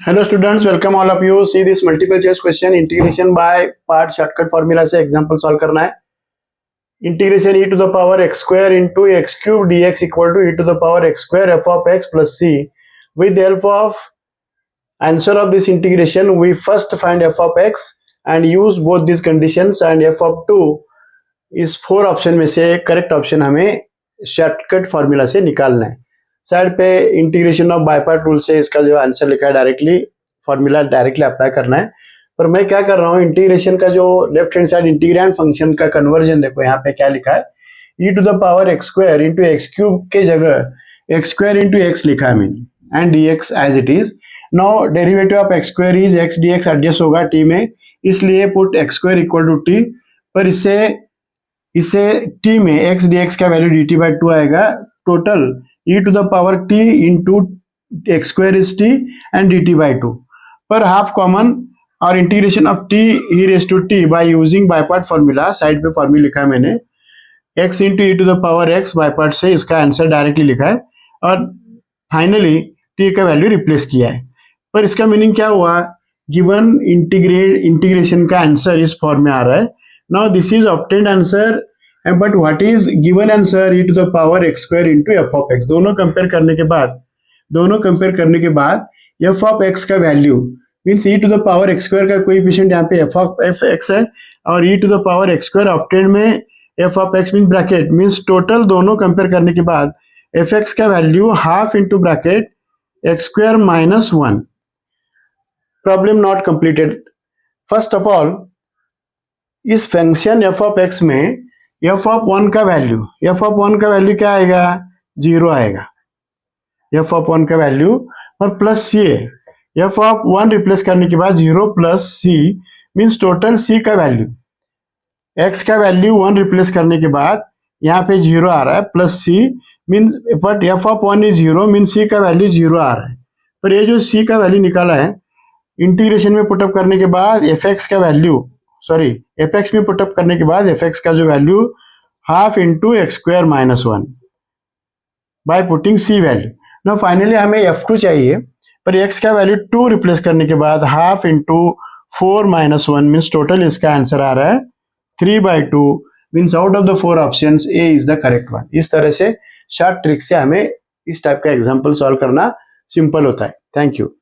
Hello students, welcome all of you. See this multiple choice question integration by part shortcut formula से example solve करना है. Integration e to the power x square into x cube dx equal to e to the power x square f of x plus c. With the help of answer of this integration, we first find f of x and use both these conditions, and f of 2 इस 4 option में से correct option हमें shortcut formula से निकालना है. Side पे integration of by part rule से इसका जो आंसर लिखा है डायरेक्टली फॉर्मूला डायरेक्टली अप्लाई करना है. पर मैं क्या कर रहा हूँ, इंटीग्रेशन का जो left hand side integrand function का कन्वर्जन देखो यहाँ पे क्या लिखा है, e to the power x square into x cube के जगह एक्स स्क्वायर इंटू एक्स लिखा है मैंने and dx as it is. Now derivative of x square is x dx adjust होगा t में, इसलिए put x square equal to t. पर इसे t में x dx का वैल्यू dt बाई 2 आएगा. Total e to the power t into x square is t and dt by 2 पर half common और integration of t e raise to t by using by part formula. Side पे formula लिखा है मैंने x into e to the power x by part से इसका answer directly लिखा है और फाइनली t का वैल्यू रिप्लेस किया है. पर इसका मीनिंग क्या हुआ, गिवन इंटीग्रेशन का आंसर इस फॉर्म में आ रहा है. Now this is obtained answer, but what is given answer e to the power x square into f of x. दोनों कंपेयर करने के बाद एफ ऑफ एक्स का value means e to the power x square का coefficient यहाँ पे f of x है और e to the power x square obtained में f of x mean bracket means total दोनों कंपेयर करने के बाद एफ एक्स का value half into bracket x square minus 1. Problem not completed. First of all इस function F of x में f of 1 का value क्या आएगा, 0 आएगा एफ ऑफ 1 का वैल्यू, और plus c f of 1 replace करने के बाद 0 plus c means total c का वैल्यू, एक्स का वैल्यू 1 रिप्लेस करने के बाद यहाँ पे 0 आ रहा है plus c means, but f of 1 is 0 means c का वैल्यू 0 आ रहा है. पर ये जो सी का वैल्यू निकाला है इंटीग्रेशन में पुटअप करने के बाद एफ एक्स में पुटअप करने के बाद एफ एक्स का जो value half into x square minus 1 by putting c value. ना फाइनली हमें f2 चाहिए, पर x का वैल्यू 2 रिप्लेस करने के बाद half into 4 minus 1 means total इसका आंसर आ रहा है 3 by 2 means out of the 4 options A is the correct one. इस तरह से शॉर्ट ट्रिक से हमें इस टाइप का एग्जाम्पल सॉल्व करना सिंपल होता है. Thank you.